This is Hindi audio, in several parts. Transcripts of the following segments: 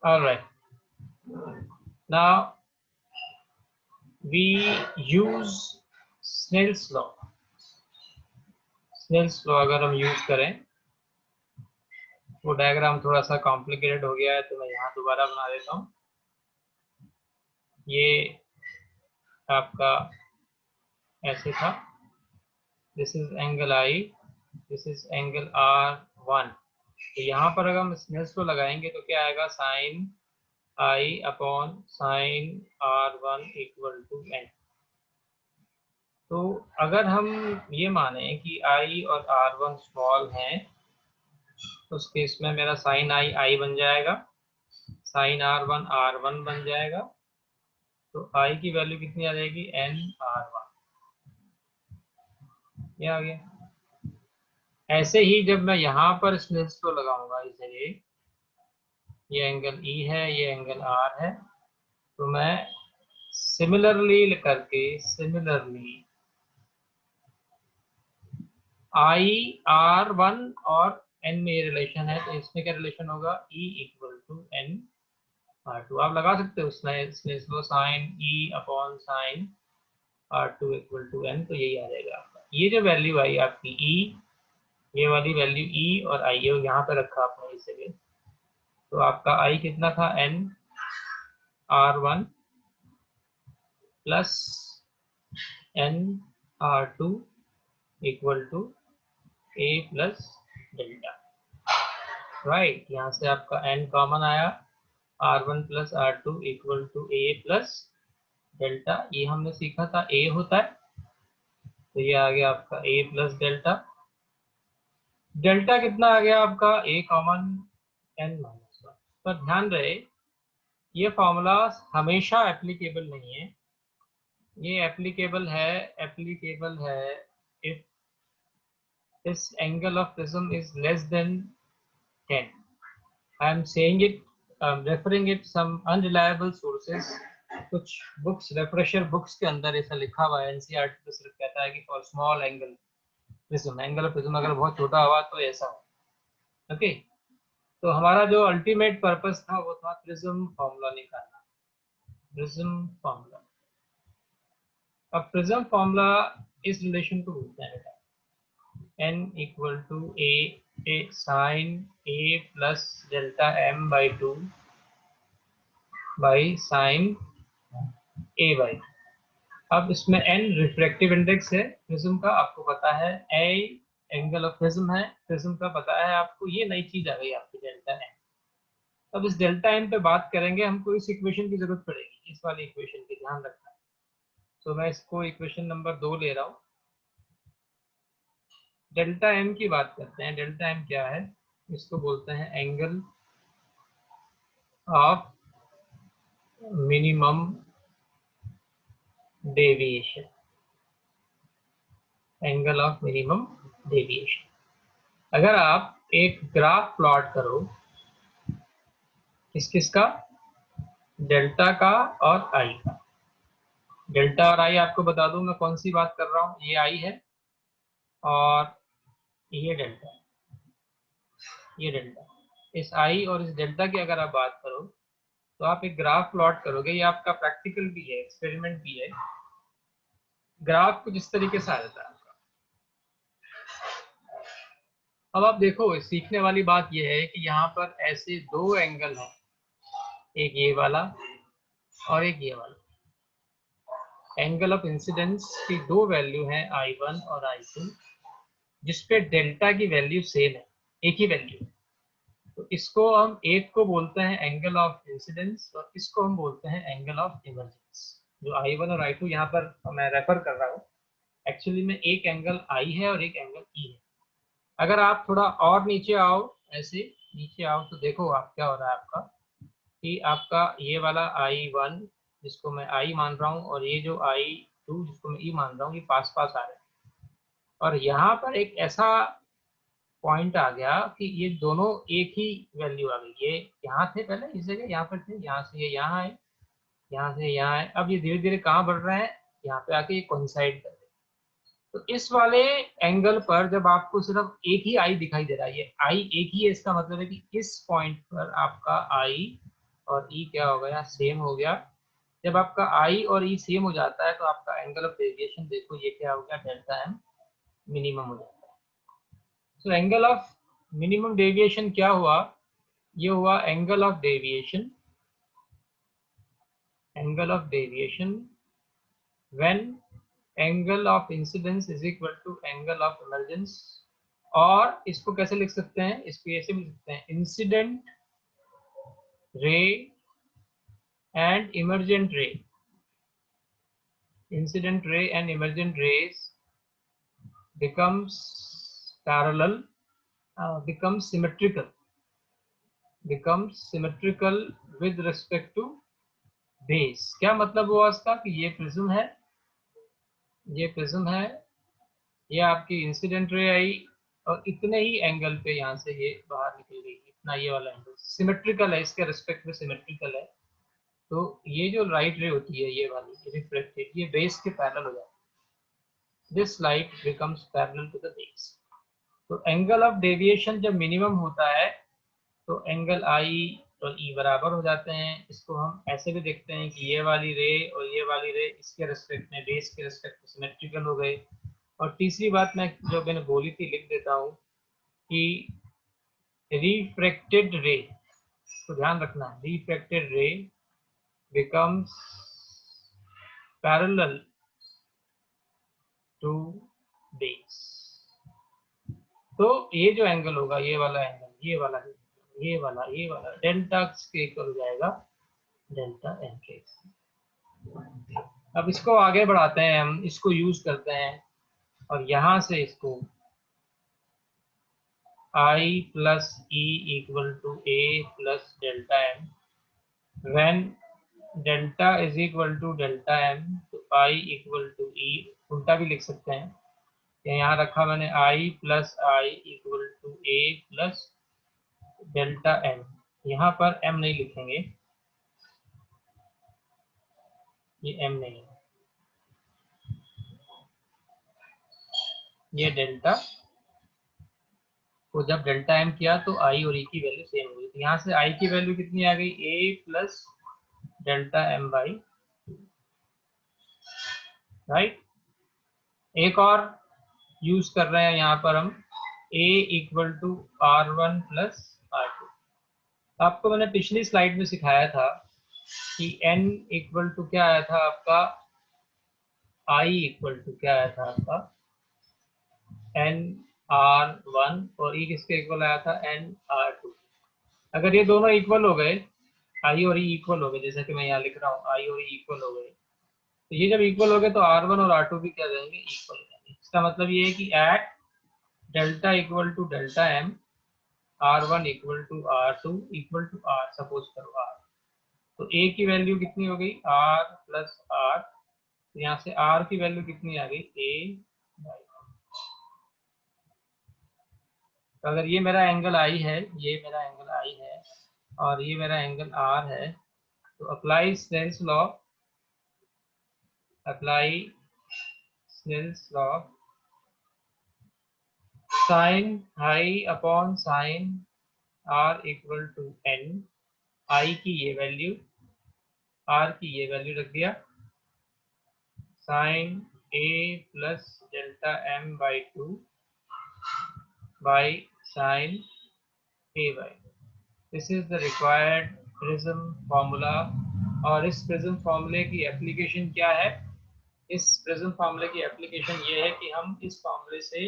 All right. Now we use Snell's law. Snell's law अगर हम यूज करें, वो डायग्राम थोड़ा सा कॉम्प्लिकेटेड हो गया है तो मैं यहाँ दोबारा बना देता हूँ। ये आपका ऐसे था, this is angle I, this is angle R1। तो यहाँ पर अगर हम स्नेल्स लॉ लगाएंगे तो क्या आएगा, sine I upon sine R1 equal to N. तो अगर हम ये माने कि आई और R1 स्मॉल हैं तो उस केस में मेरा साइन आई आई बन जाएगा, साइन R1 R1 बन जाएगा। तो आई की वैल्यू कितनी आ जाएगी, एन R1। ये आ गया। ऐसे ही जब मैं यहाँ पर स्नेल्स लॉ लगाऊंगा इस जगह, ये एंगल ई है, ये एंगल आर है, तो मैं सिमिलरली करके आई R1 और एन में ये रिलेशन है, तो इसमें क्या रिलेशन होगा, ई इक्वल टू एन R2। आप लगा सकते हो Snell's law, sine E upon sine R2 equal to N, तो यही आ जाएगा आपका। ये जो वैल्यू आई आपकी ई, ये वाली वैल्यू ई और आई है यहाँ पे रखा आपने इस जगह, तो आपका आई कितना था, N R1 plus N R2 equal to A plus delta. Right, यहाँ से आपका n कॉमन आया, R1 plus R2 equal to A plus delta. ये हमने सीखा था a होता है, तो ये आ गया आपका a प्लस डेल्टा। डेल्टा कितना आ गया आपका, a common n minus one. पर ध्यान रहे, ये फॉर्मूला हमेशा एप्लीकेबल नहीं है। ये एप्लीकेबल है if this angle of prism is less than 10. I am saying it, referring it some unreliable sources. कुछ बुक्स, रेफ्रेशर बुक्स के अंदर ऐसा लिखा हुआ है, एनसीईआरटी तो सिर्फ कहता है कि for small angle prism, angle of prism अगर बहुत छोटा हुआ तो ऐसा हो। ओके, तो हमारा जो अल्टीमेट पर्पस था वो था प्रिज्म फॉर्मूला निकालना, प्रिज्म फॉर्मूला। अब प्रिज्म फॉर्मूला इस रिलेशन को बोलते हैं बेटा, n equal to A sine A plus delta m by 2 by sine A by 2। अब इसमें n रिफ्रैक्टिव इंडेक्स है प्रिज्म का, आपको पता है, a एंगल ऑफ प्रिज्म है, प्रिज्म का पता है आपको, ये नई चीज आ गई आपकी डेल्टा m। अब इस डेल्टा m पे बात करेंगे, हमको इस इक्वेशन की जरूरत पड़ेगी, इस वाली इक्वेशन की ध्यान रखना है। तो मैं इसको इक्वेशन नंबर 2 ले रहा हूँ। डेल्टा m की बात करते हैं। डेल्टा m क्या है, इसको बोलते हैं angle of minimum deviation, angle of minimum deviation. अगर आप एक ग्राफ प्लॉट करो, किसका, डेल्टा का और आई का। डेल्टा और आई आपको बता दूं मैं कौन सी बात कर रहा हूं, ये आई है और ये डेल्टा, ये डेल्टा। इस आई और इस डेल्टा की अगर आप बात करो तो आप एक ग्राफ प्लॉट करोगे, ये आपका प्रैक्टिकल भी है, एक्सपेरिमेंट भी है। ग्राफ कुछ इस तरीके से आ जाता है आपका। अब आप देखो, सीखने वाली बात यह है कि यहाँ पर ऐसे दो एंगल हैं, एक ये वाला और एक ये वाला। एंगल ऑफ इंसिडेंस की दो वैल्यू है I1 और I2, जिसपे डेल्टा की वैल्यू सेम है, एक ही वैल्यू है। तो इसको हम, एक को बोलते हैं एंगल ऑफ इंसिडेंस और इसको हम बोलते हैं एंगल ऑफ इमर्जेंस। जो I1 और I2 यहाँ पर मैं रेफर कर रहा हूँ, एक्चुअली में एक एंगल I है और एक एंगल E है। अगर आप थोड़ा और नीचे आओ, ऐसे नीचे आओ, तो देखो आप क्या हो रहा है आपका, कि आपका ये वाला I1 जिसको मैं I मान रहा हूँ और ये जो I2 जिसको मैं E मान रहा हूँ, ये पास पास आ रहे हैं। और यहाँ पर एक ऐसा पॉइंट आ गया कि ये दोनों एक ही वैल्यू आ गई। ये यहाँ थे पहले इस जगह, यहाँ पर थे, यहाँ से ये यहाँ है, यहाँ से यहाँ है। अब ये धीरे धीरे कहाँ बढ़ रहा है, यहाँ पे आके ये कोइंसाइड कर रहे हैं। तो इस वाले एंगल पर जब आपको सिर्फ एक ही आई दिखाई दे रहा है, ये आई एक ही है, इसका मतलब है कि इस पॉइंट पर आपका आई और ई क्या हो गया, सेम हो गया। जब आपका आई और ई सेम हो जाता है तो आपका एंगल ऑफ डेविएशन देखो ये क्या हो गया, डेल्टा एम मिनिमम हो जाता है। So angle of minimum deviation क्या हुआ, ये हुआ angle of deviation, angle of deviation when angle of incidence is equal to angle of emergence. और इसको कैसे लिख सकते हैं, इसको ऐसे भी लिख सकते हैं, इंसिडेंट रे एंड इमर्जेंट रे, incident ray and emergent rays becomes parallel, becomes symmetrical with respect to base। क्या मतलब हुआ इसका कि ये प्रिज्म है, ये प्रिज्म है, ये आपकी इंसिडेंट रे आई और इतने ही एंगल पे यहाँ से ये बाहर निकल गई, इतना ये वाला एंगल सिमेट्रिकल है, इसके रिस्पेक्ट में सिमेट्रिकल है। तो ये जो लाइट रे होती है ये वाली रिफ्लेक्टेड, ये बेस के पैरेलल हो जाती है, this light becomes parallel to the base. तो एंगल ऑफ डेविएशन जब मिनिमम होता है तो एंगल आई और ई बराबर हो जाते हैं। इसको हम ऐसे भी देखते हैं कि ये वाली रे और ये वाली रे इसके रिस्पेक्ट में, बेस के रिस्पेक्ट में सिमेट्रिकल हो गए। और तीसरी बात मैं जो मैंने बोली थी लिख देता हूँ कि रिफ्रैक्टेड रे, तो ध्यान रखना, रिफ्रैक्टेड रे बिकम्स पैरेलल टू बेस। तो ये जो एंगल होगा, ये वाला एंगल, ये वाला डेल्टा के इक्वल हो जाएगा, डेल्टा एन के। अब इसको आगे बढ़ाते हैं, हम इसको यूज करते हैं और यहां से इसको I plus e equal to A plus delta m, when delta is equal to delta m तो आई इक्वल टू ई, उल्टा भी लिख सकते हैं। यहाँ रखा मैंने I plus I equal to A plus delta M, यहाँ पर एम नहीं लिखेंगे, ये एम नहीं है, ये डेल्टा को जब डेल्टा एम किया तो आई और ई की वैल्यू सेम हुई। तो यहाँ से आई की वैल्यू कितनी आ गई, A plus delta M by, right. एक और यूज कर रहे हैं यहाँ पर हम, A equal to R one plus R two. आपको मैंने पिछली स्लाइड में सिखाया था कि एन इक्वल टू क्या आया था आपका, आई इक्वल टू क्या आया था आपका, एन आर वन, और ई किसके इक्वल आया था, एन आर टू। अगर ये दोनों इक्वल हो गए, आई और ई इक्वल हो गए, जैसा कि मैं यहाँ लिख रहा हूँ आई और ई इक्वल हो गए, तो ये जब इक्वल हो गए तो आर वन और आर टू भी क्या जाएंगे, इक्वल हो जाएंगे। इसका मतलब ये है कि at delta equal to delta m, r one equal to r two equal to r, suppose करो आर, तो ए की वैल्यू कितनी हो गई, आर प्लस आर, तो यहाँ से आर की वैल्यू कितनी आ गई, ए बाई। तो अगर ये मेरा एंगल आई है, ये मेरा एंगल आई है और ये मेरा एंगल आर है, तो apply Snell's law, apply Snell's law, sine I upon sine R equal to N, I की ये वैल्यू, आर की ये वैल्यू रख दिया, sine A plus delta M by two by sine A by, this is the required prism formula. और इस प्रिज्म फॉर्मूले की एप्लीकेशन क्या है, इस प्रिज्म फार्मूले की एप्लीकेशन ये है कि हम इस फार्मूले से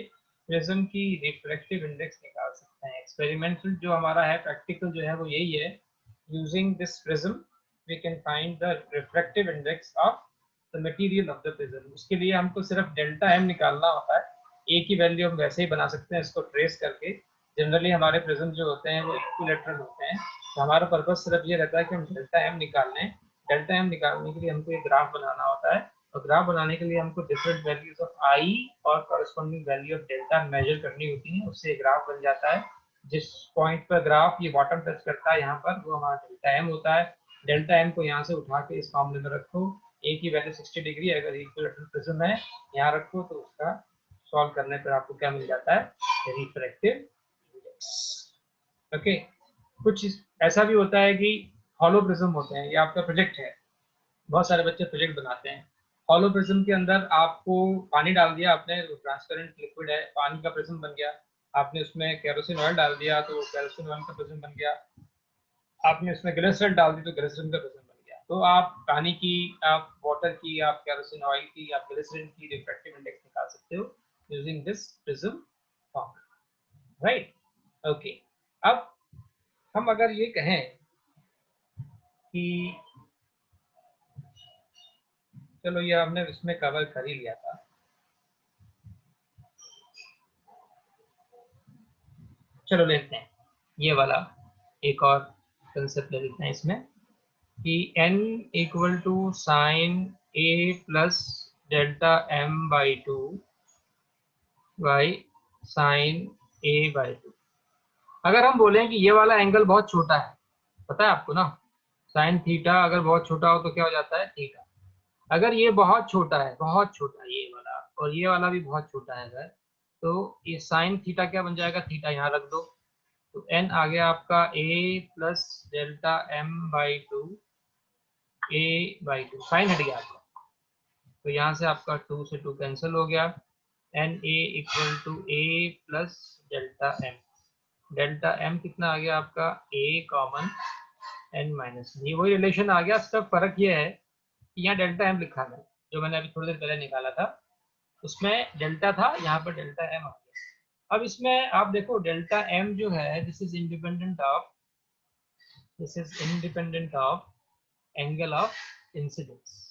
प्रिज्म की रिफ्रैक्टिव इंडेक्स निकाल सकते हैं। एक्सपेरिमेंटल जो हमारा है, प्रैक्टिकल जो है वो यही है, using this prism we can find the refractive index of the material of the prism. उसके लिए हमको सिर्फ डेल्टा एम निकालना होता है, ए की वैल्यू हम वैसे ही बना सकते हैं इसको ट्रेस करके। जनरली हमारे प्रिज्म जो होते हैं वो इक्विलैटरल होते हैं, तो हमारा पर्पस सिर्फ ये रहता है कि हम डेल्टा एम निकाल लें। डेल्टा एम निकालने के लिए हमको एक ग्राफ बनाना होता है, और ग्राफ बनाने के लिए हमको डिफरेंट वैल्यूज ऑफ आई और corresponding value of delta measure करनी होती है, उससे ग्राफ बन जाता है। जिस पॉइंट पर ग्राफ ये बॉटम टच करता है यहाँ पर, वो हमारा डेल्टा एम होता है। डेल्टा एम को यहाँ से उठा के इस फॉर्मूले में रखो, ए की वैल्यू 60 डिग्री अगर इक्विलैटरल प्रिज्म है यहाँ रखो, तो उसका सॉल्व करने पर आपको क्या मिल जाता है, रिफ्रैक्टिव इंडेक्स। ओके, कुछ ऐसा भी होता है कि हॉलो प्रिज्म होते हैं, ये आपका प्रोजेक्ट है, बहुत सारे बच्चे प्रोजेक्ट बनाते हैं। हॉलो प्रिज्म के अंदर आपको पानी डाल दिया आपने, ट्रांसपेरेंट लिक्विड है, पानी का प्रिज्म बन गया। आपने उसमें केरोसिन ऑयल डाल दिया तो केरोसिन ऑयल का प्रिज्म बन गया। आपने उसमें ग्लिसरॉल डाल दी तो ग्लिसरॉल का प्रिज्म बन गया। तो आप पानी की, आप वाटर की, आप केरोसिन ऑयल की, आप ग्लिसरॉल की रिफ्रैक्टिव इंडेक्स निकाल सकते हो using this prism formula, right? Okay, अब हम अगर ये कहें कि चलो ये हमने इसमें कवर कर ही लिया था, चलो लेते हैं ये वाला एक और कंसेप्ट ले लेते हैं इसमें कि n equal to sine a plus delta m by 2 by sine a by 2। अगर हम बोलें कि ये वाला एंगल बहुत छोटा है, पता है आपको ना, साइन थीटा अगर बहुत छोटा हो तो क्या हो जाता है, थीटा। अगर ये बहुत छोटा है, बहुत छोटा ये वाला, और ये वाला भी बहुत छोटा है अगर, तो ये साइन थीटा क्या बन जाएगा, थीटा यहाँ रख दो, तो n आ गया आपका a plus delta m by 2 a by 2, sine हट गया आपका, तो यहाँ से आपका 2 से 2 कैंसिल हो गया, n A equal to A plus delta m. Delta m कितना आ गया आपका, ए कॉमन एन माइनस, ये वही रिलेशन आ गया। सिर्फ फर्क ये है कि यहाँ डेल्टा एम लिखा है, जो मैंने अभी थोड़ी देर पहले निकाला था उसमें डेल्टा था, यहाँ पर डेल्टा एम आ गया। अब इसमें आप देखो डेल्टा एम जो है, this is independent of angle of incidence.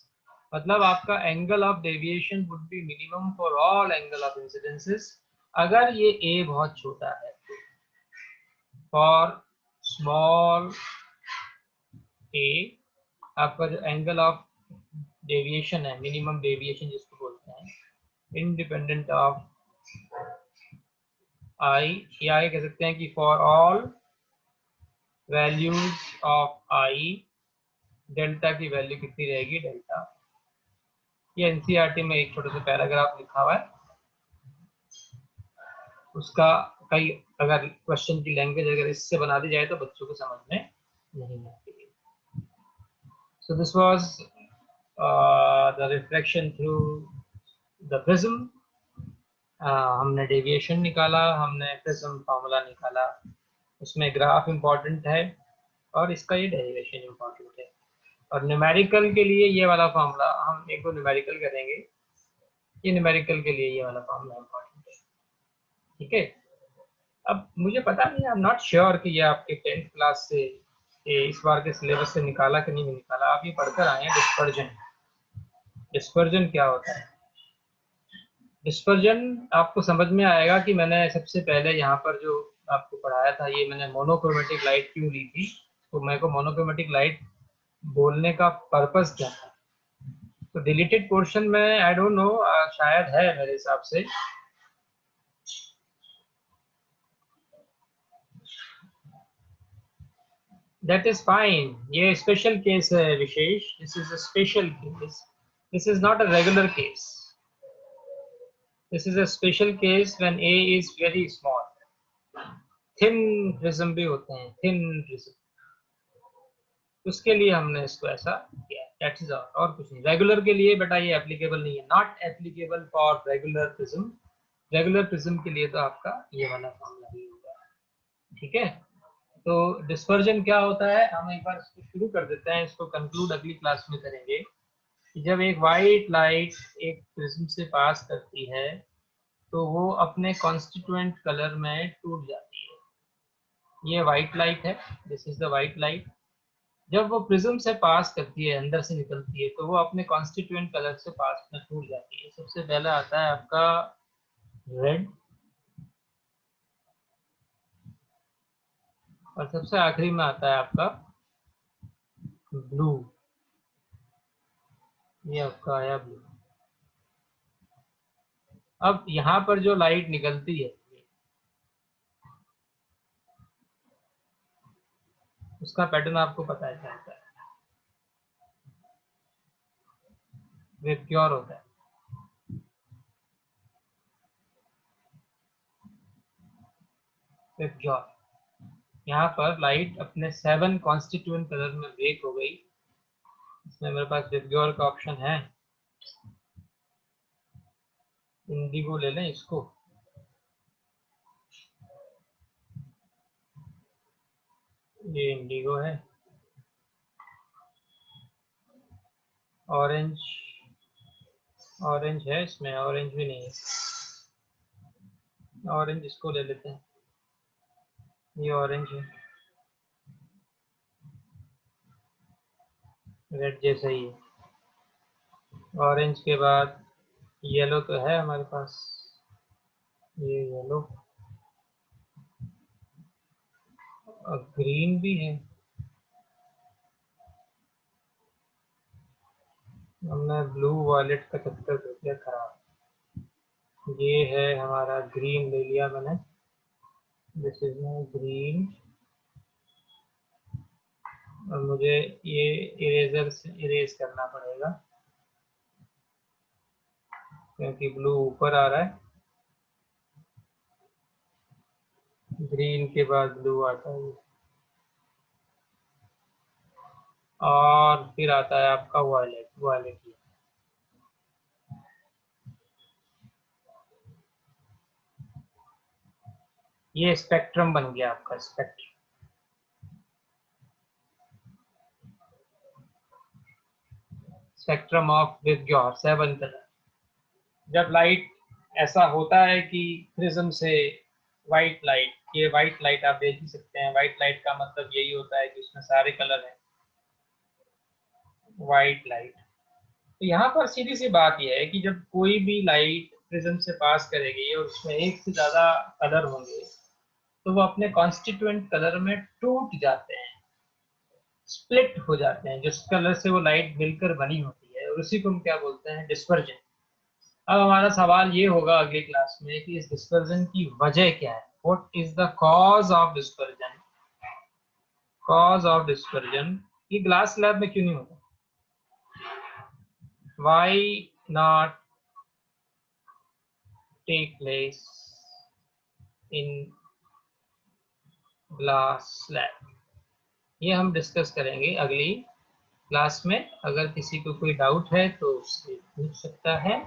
मतलब आपका angle of deviation would be minimum for all angle of incidences अगर ये a बहुत छोटा है। फॉर स्मॉल a आपका जो एंगल ऑफ डेविएशन है, मिनिमम डेविएशन जिसको बोलते हैं, इंडिपेंडेंट ऑफ i, या आगे कह सकते हैं कि for all values of i delta की वैल्यू कितनी रहेगी, डेल्टा। ये एनसीईआरटी में एक छोटा सा पैराग्राफ लिखा हुआ है, उसका कई अगर क्वेश्चन की लैंग्वेज अगर इससे बना दी जाए तो बच्चों को समझ में नहीं आती। So this was the reflection through the prism. हमने डेविएशन निकाला, हमने प्रिज्म फार्मूला निकाला, उसमें ग्राफ इम्पोर्टेंट है और इसका ये डेरिवेशन इम्पोर्टेंट है। और न्यूमेरिकल के लिए ये वाला फार्मूला, हम एक दो न्यूमेरिकल करेंगे, ये न्यूमेरिकल के लिए ये वाला फार्मूला इम्पोर्टेंट है, ठीक है? अब मुझे पता नहीं, आई एम नॉट श्योर कि ये आपके 10th क्लास से इस बार के सिलेबस से निकाला कि नहीं निकाला। आप ये पढ़कर आए हैं डिस्पर्जन। डिस्पर्जन क्या होता है? डिस्पर्जन आपको समझ में आएगा कि मैंने सबसे पहले यहाँ पर जो आपको पढ़ाया था, ये मैंने मोनोक्रोमेटिक लाइट क्यों ली थी, तो मेरे को मोनोक्रोमेटिक लाइट बोलने का पर्पस क्या था। तो डिलीटेड पोर्शन में आई डोंट नो, शायद है मेरे हिसाब से, दैट इज फाइन। ये स्पेशल केस है विशेष, this is a special case, this is not a regular case, this is a special case when A is very small. Thin prism भी होते हैं, थिन प्रिज्म, उसके लिए हमने इसको ऐसा किया, दैट इज ऑल, और कुछ नहीं। रेगुलर के लिए बेटा ये एप्लीकेबल नहीं है, not applicable for regular prism. Regular prism के लिए तो आपका ये वाला फॉर्मूला ही होगा, ठीक है? तो डिस्पर्जन क्या होता है, हम एक बार इसको शुरू कर देते हैं, इसको कंक्लूड अगली क्लास में करेंगे। कि जब एक वाइट लाइट एक प्रिज्म से पास करती है तो वो अपने कॉन्स्टिट्यूएंट कलर में टूट जाती है। ये वाइट लाइट है, this is the white light. जब वो प्रिज्म से पास करती है, अंदर से निकलती है, तो वो अपने कॉन्स्टिट्यूएंट कलर से पास में टूट जाती है। सबसे पहला आता है आपका रेड, और सबसे आखिरी में आता है आपका ब्लू। ये आपका आया ब्लू। अब यहाँ पर जो लाइट निकलती है उसका पैटर्न आपको पता है क्या होता है, वेबक्योर होता है। वेबक्योर यहाँ पर लाइट अपने 7 कॉन्स्टिट्यूएंट कलर में ब्रेक हो गई। इसमें मेरे पास विबग्योर का ऑप्शन है, इंडिगो ले लें इसको। ये इंडिगो है। ऑरेंज, ऑरेंज है इसमें, ऑरेंज भी नहीं है, ऑरेंज इसको ले लेते हैं, ये ऑरेंज है, रेड जैसा ही है। ऑरेंज के बाद येलो तो है हमारे पास, ये येलो, और ग्रीन भी है। हमने ब्लू वॉयलेट का चक्कर कर दिया खराब। ये है हमारा ग्रीन, ले लिया मैंने, दिस इज माई ग्रीन। और मुझे ये इरेजर से इरेज करना पड़ेगा क्योंकि ब्लू ऊपर आ रहा है, ग्रीन के बाद ब्लू आता है, और फिर आता है आपका वॉयलेट। वॉयलेट ये स्पेक्ट्रम बन गया आपका, spectrum. Spectrum of VIBGYOR 7 colour. जब लाइट ऐसा होता है कि प्रिज्म से वाइट लाइट, ये वाइट लाइट आप देख ही सकते हैं, वाइट लाइट का मतलब यही होता है कि उसमें सारे कलर हैं, वाइट लाइट। तो यहाँ पर सीधी सी बात यह है कि जब कोई भी लाइट प्रिज्म से पास करेगी और उसमें एक से ज्यादा कलर होंगे तो वो अपने कॉन्स्टिट्यूएंट कलर में टूट जाते हैं, स्प्लिट हो जाते हैं, जिस कलर से वो लाइट मिलकर बनी होती है, और उसी को हम क्या बोलते हैं, डिस्पर्जन। अब हमारा सवाल ये होगा अगली क्लास में कि इस डिस्पर्जन की वजह क्या है, what is the cause of dispersion. Cause of dispersion ये ग्लास स्लैब में क्यों नहीं होता, why not take place in glass slab, ये हम डिस्कस करेंगे अगली क्लास में। अगर किसी को कोई डाउट है तो उससे पूछ सकता है।